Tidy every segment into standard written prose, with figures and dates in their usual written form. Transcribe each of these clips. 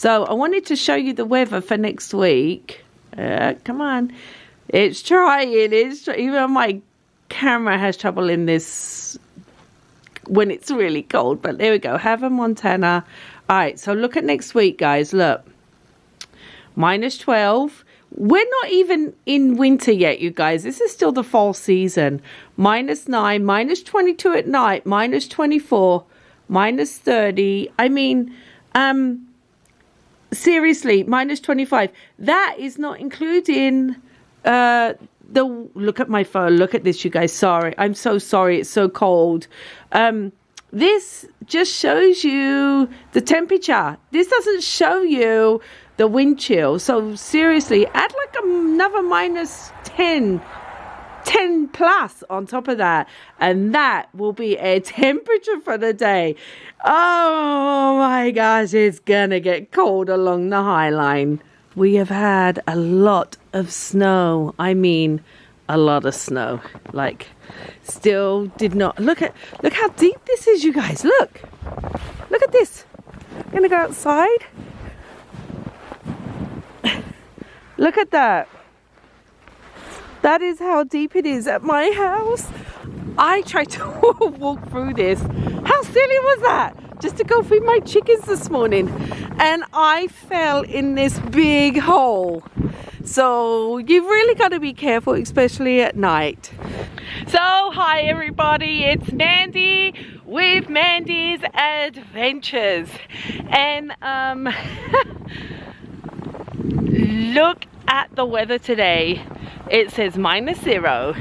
So I wanted to show you the weather for next week. Come on. It's trying. Even my camera has trouble in this when it's really cold. But there we go. Havre, Montana. All right. So look at next week, guys. Look. -12. We're not even in winter yet, you guys. This is still the fall season. -9, -22 at night, -24, -30. I mean, seriously, -25. That is not including look at my phone. Look at this, you guys. Sorry. I'm so sorry. It's so cold. This just shows you the temperature. This doesn't show you the wind chill. So seriously, add like another -10 plus on top of that, and that will be a temperature for the day. Oh my gosh, it's gonna get cold along the High Line. We have had a lot of snow. I mean, a lot of snow. Like, still did not look how deep this is, you guys. Look at this. I'm gonna go outside. Look at that. That is how deep it is at my house. I tried to walk through this. How silly was that? Just to go feed my chickens this morning. And I fell in this big hole. So you've really got to be careful, especially at night. So hi everybody, it's Mandy with Mandy's Adventures. And look at the weather today. It says -0,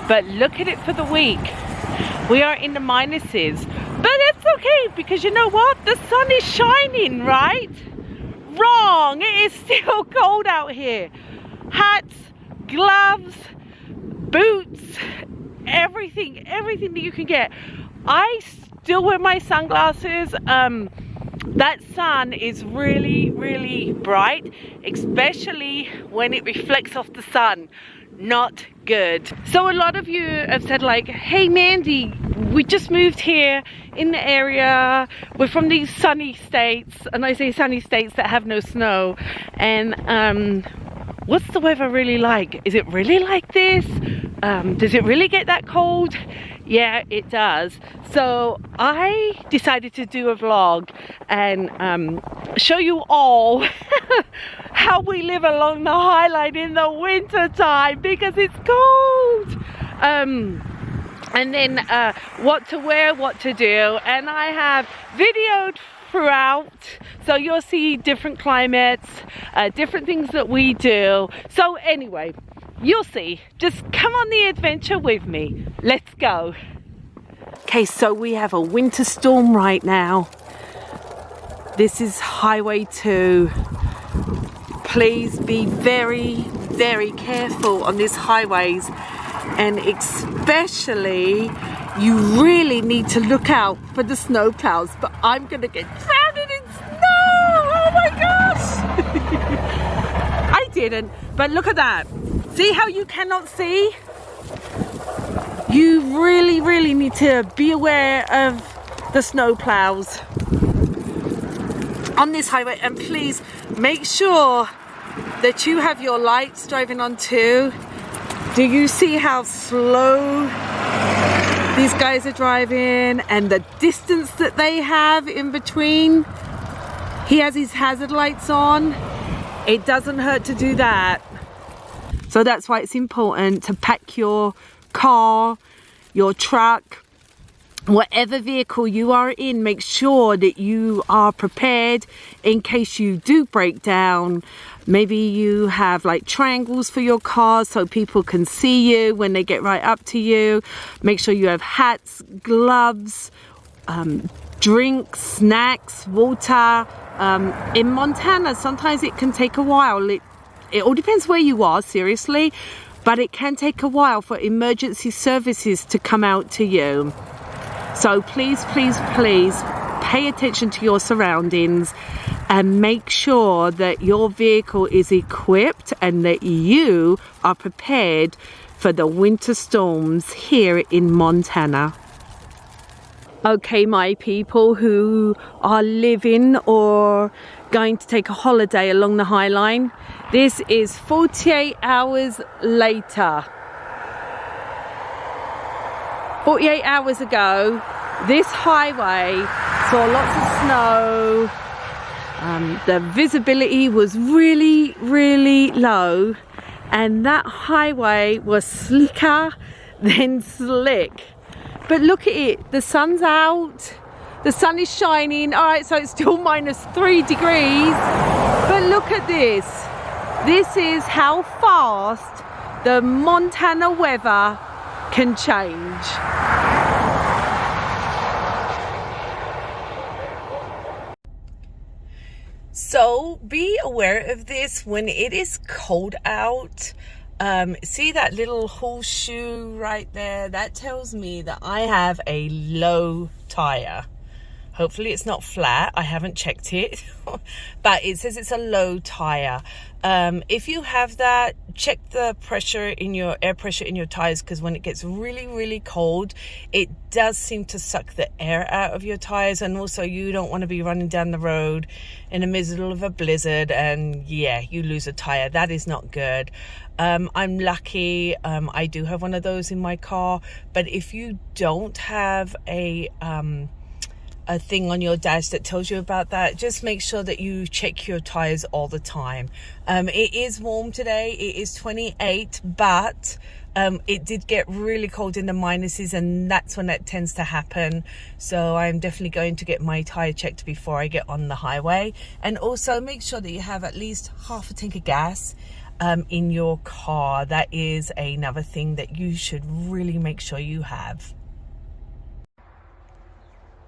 but look at it for the week. We are in the minuses, but it's okay because you know what? The sun is shining, right? Wrong, it is still cold out here. Hats, gloves, boots, everything that you can get. I still wear my sunglasses. That sun is really, really bright, especially when it reflects off the sun. Not good. So a lot of you have said like, hey Mandy, we just moved here in the area. We're from these sunny states, and I say sunny states that have no snow. And what's the weather really like? Is it really like this? Does it really get that cold? Yeah, it does. So I decided to do a vlog and show you all how we live along the High Line in the winter time because it's cold. And then what to wear, what to do. And I have videoed throughout, so you'll see different climates, different things that we do. So anyway, you'll see. Just come on the adventure with me. Let's go. Okay, so we have a winter storm right now. This is Highway 2. Please be very, very careful on these highways, and especially you really need to look out for the snow plows. But I'm gonna get drowned in snow. Oh my gosh. I didn't, but look at that. See how you cannot see? You really, really need to be aware of the snow plows on this highway, and please make sure that you have your lights driving on too. Do you see how slow these guys are driving and the distance that they have in between? He has his hazard lights on. It doesn't hurt to do that. So that's why it's important to pack your car, your truck, whatever vehicle you are in. Make sure that you are prepared in case you do break down. Maybe you have like triangles for your car so people can see you when they get right up to you. Make sure you have hats, gloves, drinks, snacks, water. In Montana, sometimes it can take a while. It all depends where you are, seriously, but it can take a while for emergency services to come out to you. So please, please, please pay attention to your surroundings and make sure that your vehicle is equipped and that you are prepared for the winter storms here in Montana. Okay, my people who are living or going to take a holiday along the High Line. This is 48 hours later. 48 hours ago, this highway saw lots of snow. The visibility was really, really low, and that highway was slicker than slick. But look at it, the sun's out, the sun is shining. All right, so it's still -3 degrees, but look at this. This is how fast the Montana weather can change. So be aware of this when it is cold out. See that little horseshoe right there? That tells me that I have a low tire. Hopefully it's not flat. I haven't checked it, but it says it's a low tire. If you have that, check the pressure in your air pressure in your tires, because when it gets really, really cold, it does seem to suck the air out of your tires. And also, you don't want to be running down the road in the middle of a blizzard and yeah, you lose a tire. That is not good. I'm lucky. I do have one of those in my car, but if you don't have a thing on your dash that tells you about that, just make sure that you check your tires all the time. It is warm today. It is 28, but it did get really cold in the minuses, and that's when that tends to happen. So I'm definitely going to get my tire checked before I get on the highway. And also make sure that you have at least half a tank of gas in your car. That is another thing that you should really make sure you have.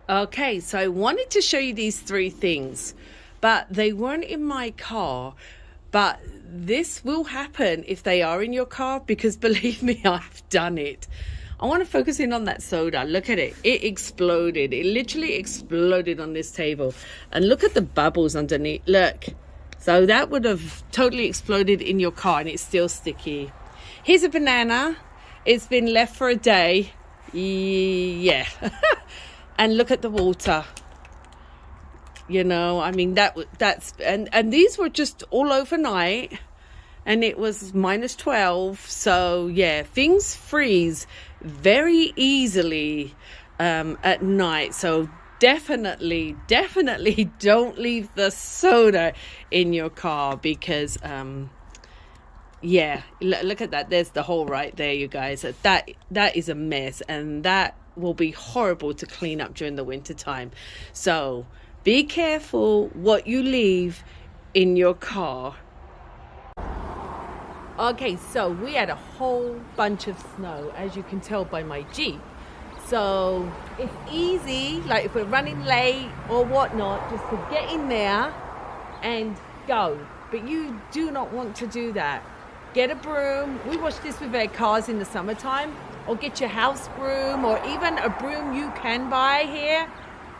Okay, so I wanted to show you these 3 things, but they weren't in my car. But this will happen if they are in your car, because believe me, I've done it. I want to focus in on that soda. Look at it. It exploded. It literally exploded on this table. And look at the bubbles underneath. Look. So that would have totally exploded in your car, and it's still sticky. Here's a banana. It's been left for a day. Yeah. And look at the water. You know, I mean, that's and these were just all overnight, and it was -12. So yeah, things freeze very easily at night. So definitely don't leave the soda in your car, because yeah, look at that. There's the hole right there, you guys. That is a mess, and that will be horrible to clean up during the winter time. So be careful what you leave in your car. Okay, so we had a whole bunch of snow, as you can tell by my Jeep. So it's easy, like if we're running late or whatnot, just to get in there and go. But you do not want to do that. Get a broom. We wash this with our cars in the summertime. Or get your house broom, or even a broom you can buy here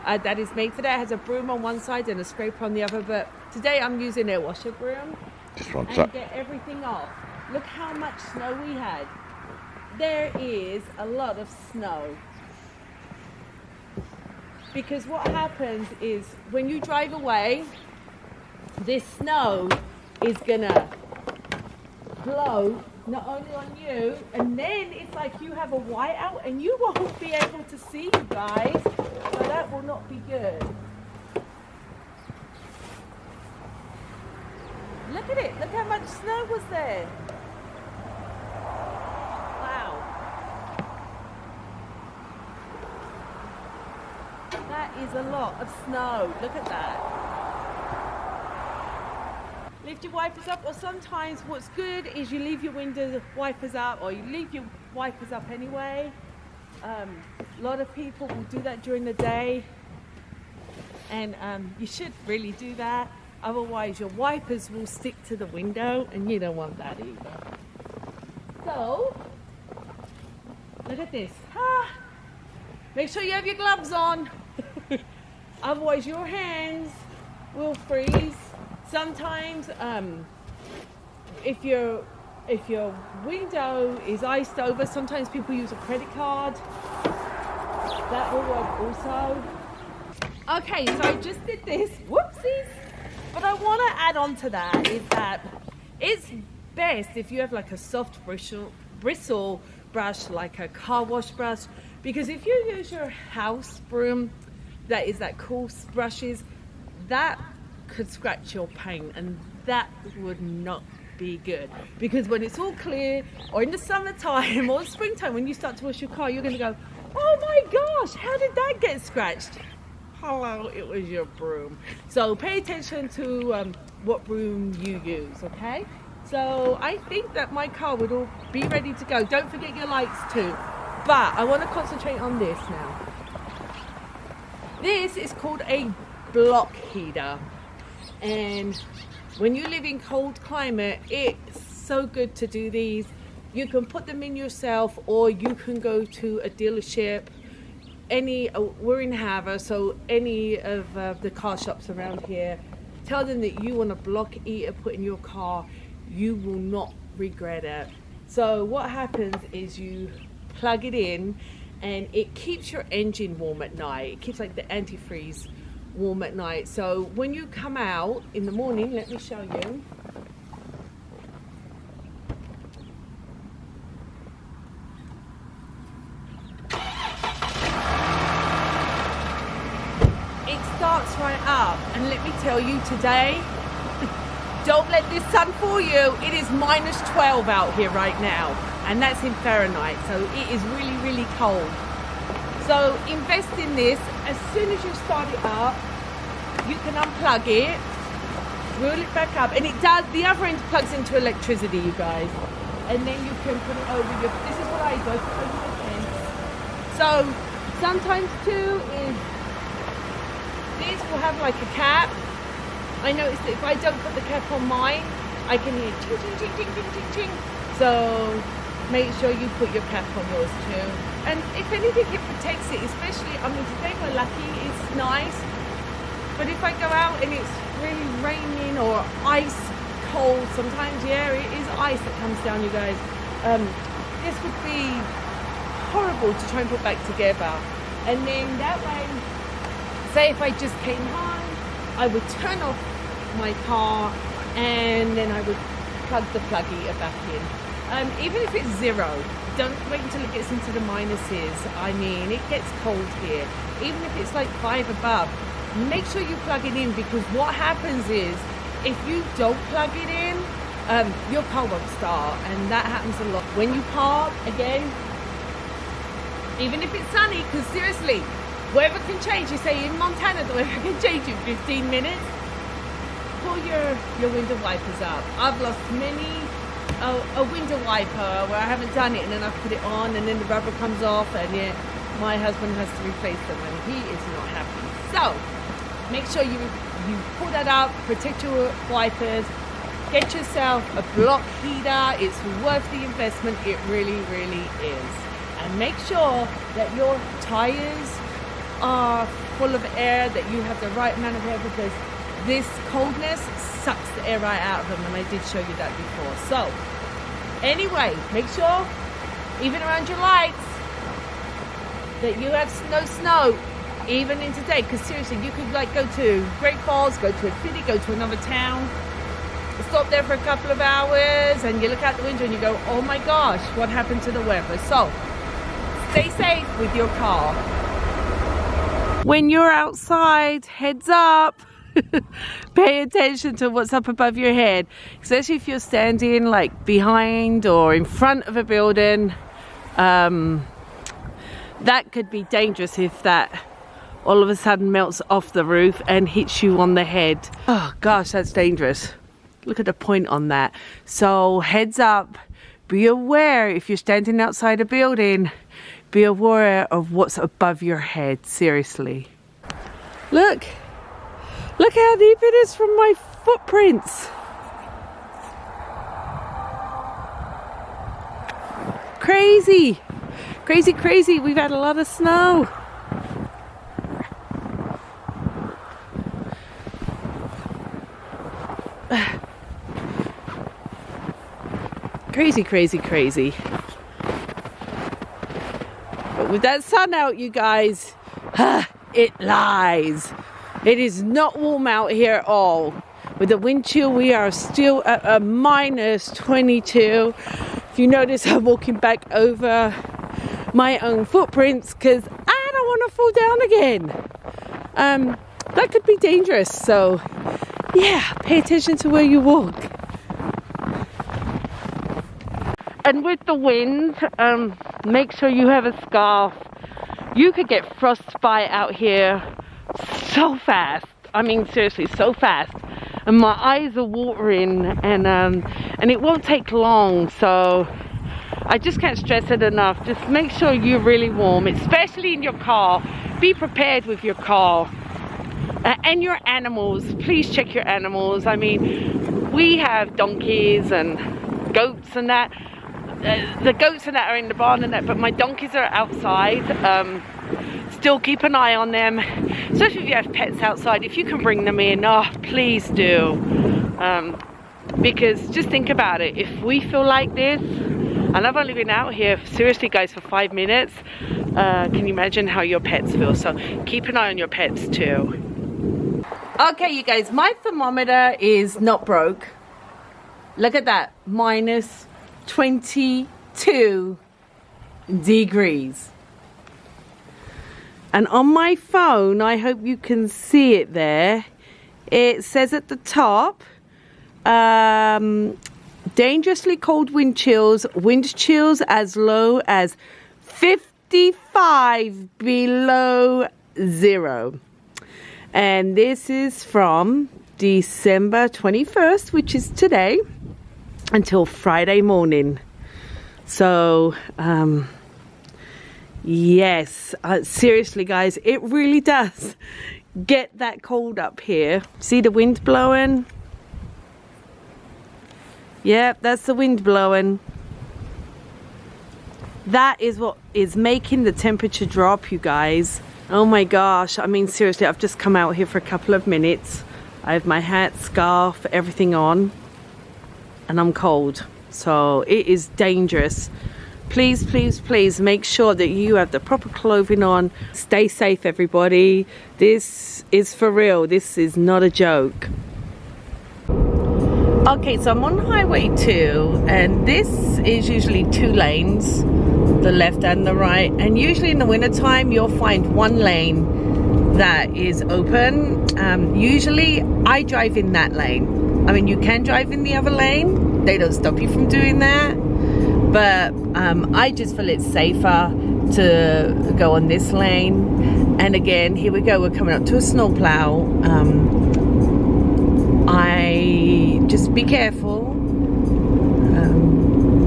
that is made for that. It has a broom on one side and a scraper on the other. But today I'm using a washer broom and get everything off. Look how much snow we had. There is a lot of snow. Because what happens is when you drive away, this snow is gonna blow not only on you, and then it's like you have a whiteout and you won't be able to see, you guys. So that will not be good. Look at it. Look how much snow was there. Wow. That is a lot of snow. Look at that. Lift your wipers up, or sometimes what's good is you leave your window wipers up, or you leave your wipers up anyway. A lot of people will do that during the day, and you should really do that. Otherwise your wipers will stick to the window, and you don't want that either. So look at this. Make sure you have your gloves on. Otherwise your hands will freeze. Sometimes if your window is iced over, sometimes people use a credit card. That will work also. Okay, so I just did this. Whoopsies. But I want to add on to that is that it's best if you have like a soft bristle brush, like a car wash brush, because if you use your house broom, that is that coarse brushes, that could scratch your paint, and that would not be good. Because when it's all clear, or in the summertime or springtime, when you start to wash your car, you're going to go, oh my gosh, how did that get scratched? Hello, it was your broom. So pay attention to what broom you use, okay? So I think that my car would all be ready to go. Don't forget your lights too. But I want to concentrate on this now. This is called a block heater. And when you live in cold climate, it's so good to do these. You can put them in yourself, or you can go to a dealership. We're in Havre, so any of the car shops around here, tell them that you want a block heater put in your car. You will not regret it. So what happens is you plug it in, and it keeps your engine warm at night. It keeps like the antifreeze warm at night. So when you come out in the morning, let me show you. It starts right up, and let me tell you today, don't let this sun fool you. It is -12 out here right now, and that's in Fahrenheit, so it is really, really cold. So invest in this. As soon as you start it up, you can unplug it, roll it back up, and it does, the other end plugs into electricity, you guys, and then you can put it over your, this is what I do, I put it over the fence. So sometimes too is, this will have like a cap. I noticed that if I don't put the cap on mine, I can hear ching, ching, ching, ching, ching, ching, ching. So make sure you put your cap on yours too. And if anything, it protects it, especially, I mean, today we're lucky, it's nice. But if I go out and it's really raining or ice cold, sometimes, yeah, it is ice that comes down, you guys. This would be horrible to try and put back together. And then that way, say if I just came home, I would turn off my car, and then I would plug the plug heater back in. Even if it's 0, don't wait until it gets into the minuses. I mean, it gets cold here. Even if it's like 5 above, make sure you plug it in, because what happens is, if you don't plug it in, your car won't start, and that happens a lot. When you park, again, even if it's sunny, because seriously, weather can change. You say in Montana, the weather can change in 15 minutes. Pull your window wipers up. I've lost many a window wiper where I haven't done it, and then I've put it on, and then the rubber comes off, and yeah, my husband has to replace them, and he is not happy. So make sure you pull that up, protect your wipers, get yourself a block heater. It's worth the investment. It really, really is. And make sure that your tires are full of air, that you have the right amount of air, because this coldness sucks the air right out of them, and I did show you that before. So anyway, make sure even around your lights that you have no snow even in today, because seriously, you could like go to Great Falls, go to a city, go to another town, stop there for a couple of hours, and you look out the window and you go, oh my gosh, what happened to the weather? So stay safe with your car. When you're outside, heads up. Pay attention to what's up above your head, especially if you're standing like behind or in front of a building. That could be dangerous if that all of a sudden melts off the roof and hits you on the head. Oh gosh, that's dangerous. Look at the point on that. So heads up, be aware if you're standing outside a building, be aware of what's above your head, seriously. Look how deep it is from my footprints. Crazy, crazy, crazy. We've had a lot of snow. Crazy, crazy, crazy. But with that sun out, you guys, it lies. It is not warm out here at all. With the wind chill, we are still at a minus 22. If you notice, I'm walking back over my own footprints because I don't want to fall down again. That could be dangerous. So yeah, pay attention to where you walk. And with the wind, make sure you have a scarf. You could get frostbite out here so fast. I mean, seriously, so fast. And my eyes are watering, and it won't take long. So I just can't stress it enough. Just make sure you're really warm, especially in your car. Be prepared with your car. And your animals. Please check your animals. I mean, we have donkeys and goats and that. The goats and that are in the barn and that, but my donkeys are outside. Still keep an eye on them, especially if you have pets outside. If you can bring them in, oh, please do. Because just think about it. If we feel like this, and I've only been out here, seriously guys, for 5 minutes, can you imagine how your pets feel? So keep an eye on your pets too. Okay, you guys, my thermometer is not broke. Look at that, minus 22 degrees. And on my phone, I hope you can see it there, it says at the top, dangerously cold wind chills as low as 55 below zero. And this is from December 21st, which is today, until Friday morning. So yes, seriously guys, it really does get that cold up here. See the wind blowing? Yep, that's the wind blowing. That is what is making the temperature drop, you guys. Oh my gosh, I mean seriously, I've just come out here for a couple of minutes. I have my hat, scarf, everything on, and I'm cold. So it is dangerous. Please, please, please make sure that you have the proper clothing on. Stay safe, everybody. This is for real. This is not a joke. Okay, so I'm on Highway 2, and this is usually 2 lanes, the left and the right. And usually in the wintertime, you'll find 1 lane that is open. Usually, I drive in that lane. I mean, you can drive in the other lane. They don't stop you from doing that. But I just feel it's safer to go on this lane. And again, here we go. We're coming up to a snowplow. Just be careful.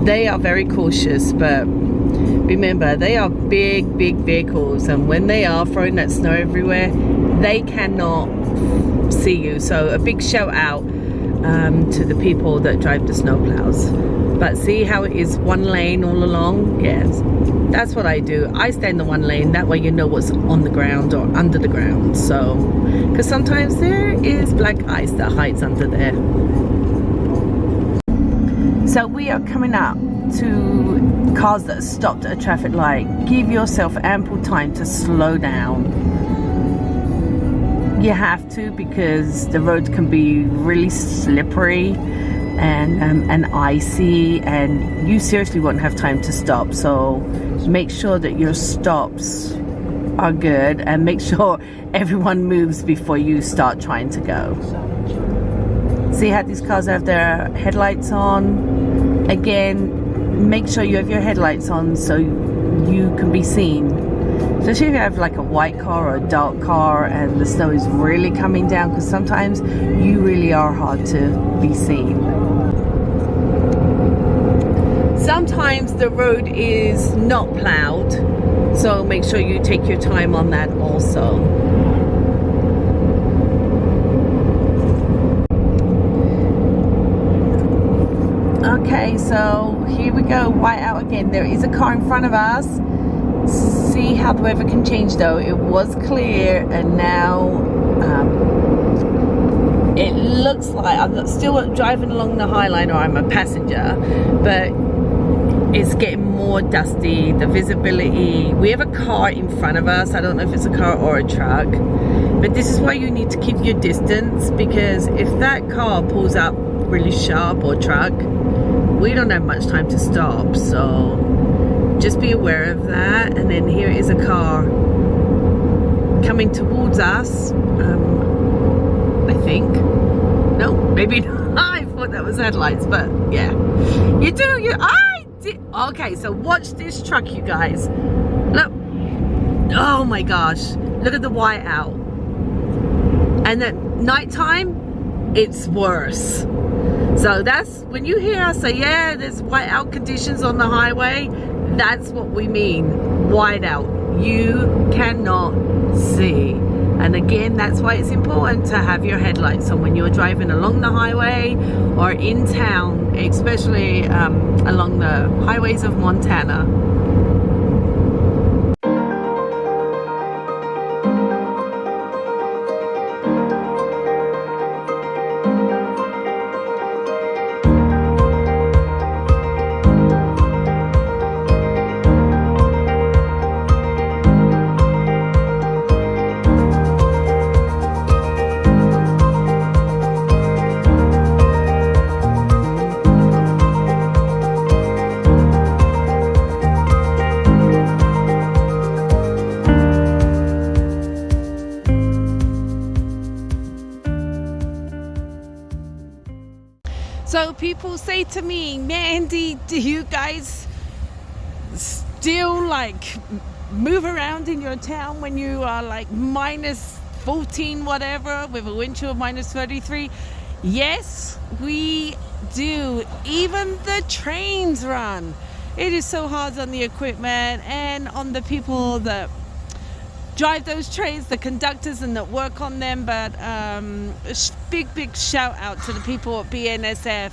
They are very cautious, but remember, they are big, big vehicles, and when they are throwing that snow everywhere, they cannot see you. So a big shout out to the people that drive the snowplows. But see how it is 1 lane all along? Yes, that's what I do. I stay in the 1 lane, that way you know what's on the ground or under the ground. So, because sometimes there is black ice that hides under there. So we are coming up to cars that are stopped at a traffic light. Give yourself ample time to slow down. You have to, because the road can be really slippery and icy, and you seriously won't have time to stop. So make sure that your stops are good, and make sure everyone moves before you start trying to go. See how these cars have their headlights on? Again, make sure you have your headlights on so you can be seen. Especially if you have like a white car or a dark car and the snow is really coming down, because sometimes you really are hard to be seen. Sometimes the road is not plowed, so make sure you take your time on that also. Okay, so here we go, whiteout again. There is a car in front of us. See how the weather can change though. It was clear, and now it looks like I'm still driving along the High Line, or I'm a passenger, but it's getting more dusty, the visibility. We have a car in front of us. I don't know if it's a car or a truck, but this is why you need to keep your distance, because if that car pulls up really sharp, or truck, we don't have much time to stop. So just be aware of that. And then here is a car coming towards us. I think. No, maybe not. I thought that was headlights, but yeah. You do, I did. Okay, so watch this truck, you guys. Look. Oh my gosh. Look at the whiteout. And at nighttime, it's worse. So that's when you hear us say, yeah, there's whiteout conditions on the highway. That's what we mean. Whiteout. You cannot see. And again, that's why it's important to have your headlights on when you're driving along the highway or in town, especially along the highways of Montana. So people say to me, Mandy, do you guys still like move around in your town when you are like minus 14 whatever with a wind chill of minus 33? Yes, we do. Even the trains run. It is so hard on the equipment and on the people that drive those trains, the conductors and that work on them. But big shout out to the people at BNSF.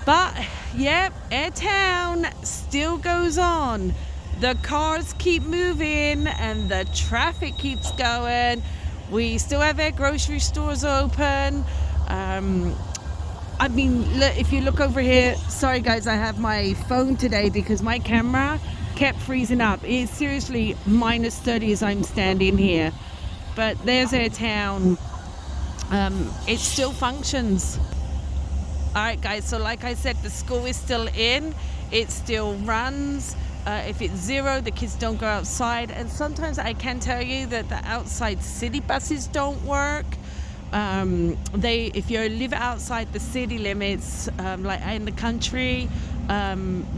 But yeah, Airtown still goes on. The cars keep moving and the traffic keeps going. We still have our grocery stores open. I mean, look, if you look over here, sorry guys, I have my phone today because my camera kept freezing up. It's seriously minus 30 as I'm standing here. But there's Airtown. It still functions. All right guys, so like I said, the school is still in. It still runs. If it's 0, the kids don't go outside. And sometimes I can tell you that the outside city buses don't work. If you live outside the city limits, like in the country,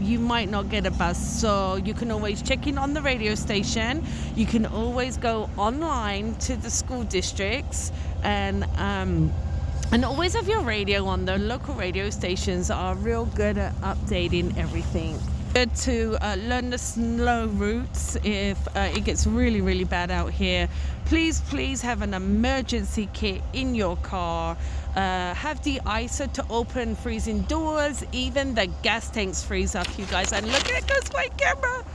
you might not get a bus. So you can always check in on the radio station. You can always go online to the school districts and always have your radio on. The local radio stations are real good at updating everything. Good to learn the snow routes if it gets really bad out here. Please have an emergency kit in your car. Have de-icer to open freezing doors. Even the gas tanks freeze up, you guys. And look at it goes my camera.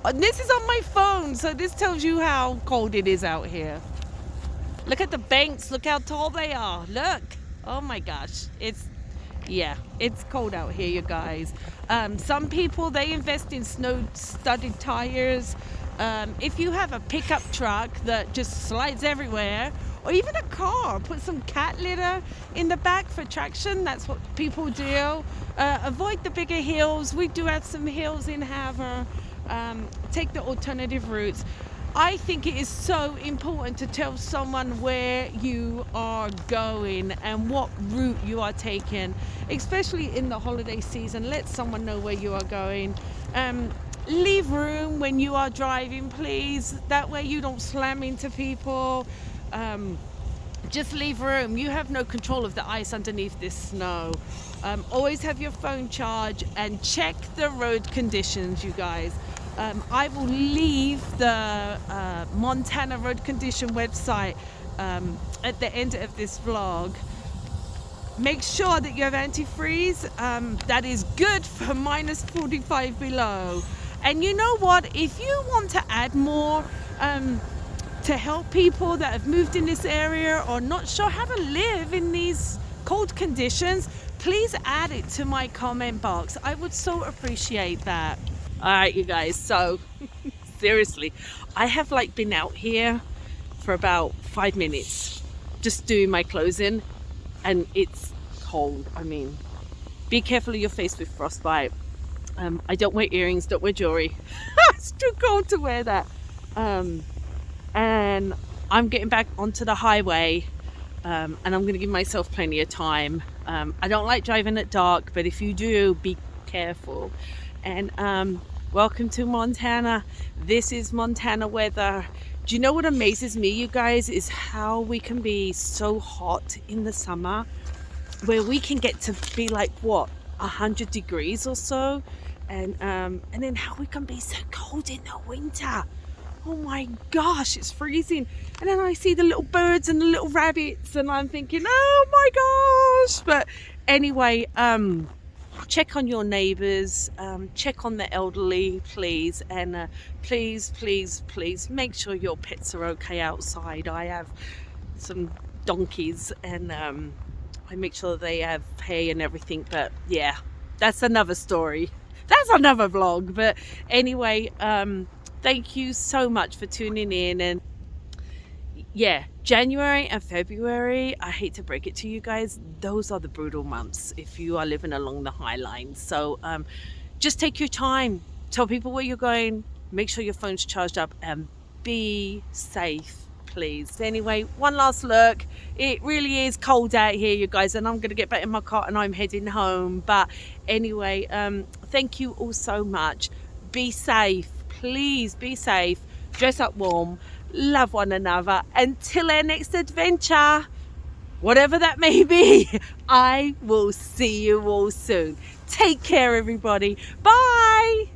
And this is on my phone, so this tells you how cold it is out here. Look at the banks. Look how tall they are. Look. Oh my gosh. It's cold out here, you guys. Some people, they invest in snow-studded tires. If you have a pickup truck that just slides everywhere, or even a car, put some cat litter in the back for traction. That's what people do. Avoid the bigger hills. We do have some hills in Havre. Take the alternative routes. I think it is so important to tell someone where you are going and what route you are taking, especially in the holiday season. Let someone know where you are going. Leave room when you are driving, please. That way you don't slam into people. Just leave room. You have no control of the ice underneath this snow. Always have your phone charged and check the road conditions, you guys. I will leave the Montana road condition website at the end of this vlog. Make sure that you have antifreeze. That is good for minus 45 below. And you know what? If you want to add more to help people that have moved in this area or not sure how to live in these cold conditions, please add it to my comment box. I would so appreciate that. All right, you guys, so seriously, I have like been out here for about 5 minutes just doing my closing, and it's cold. I mean, be careful of your face with frostbite. I don't wear earrings, don't wear jewelry. It's too cold to wear that. And I'm getting back onto the highway, and I'm going to give myself plenty of time. I don't like driving at dark, but if you do, be careful. And welcome to Montana. This is Montana weather. Do you know what amazes me, you guys, is how we can be so hot in the summer, where we can get to be like, what, 100 degrees or so, and then how we can be so cold in the winter. Oh my gosh, it's freezing. And then I see the little birds and the little rabbits, and I'm thinking, oh my gosh. But anyway, check on your neighbors, check on the elderly, please, and please make sure your pets are okay outside. I have some donkeys, and I make sure they have hay and everything, but yeah, that's another story. That's another vlog. But anyway, thank you so much for tuning in. And yeah, January and February, I hate to break it to you guys, those are the brutal months if you are living along the High Line. So just take your time, tell people where you're going, make sure your phone's charged up, and be safe, please. Anyway, one last look. It really is cold out here, you guys, and I'm gonna get back in my car and I'm heading home. But anyway, thank you all so much. Be safe, please be safe, dress up warm, love one another. Until our next adventure, whatever that may be, I will see you all soon. Take care, everybody. Bye.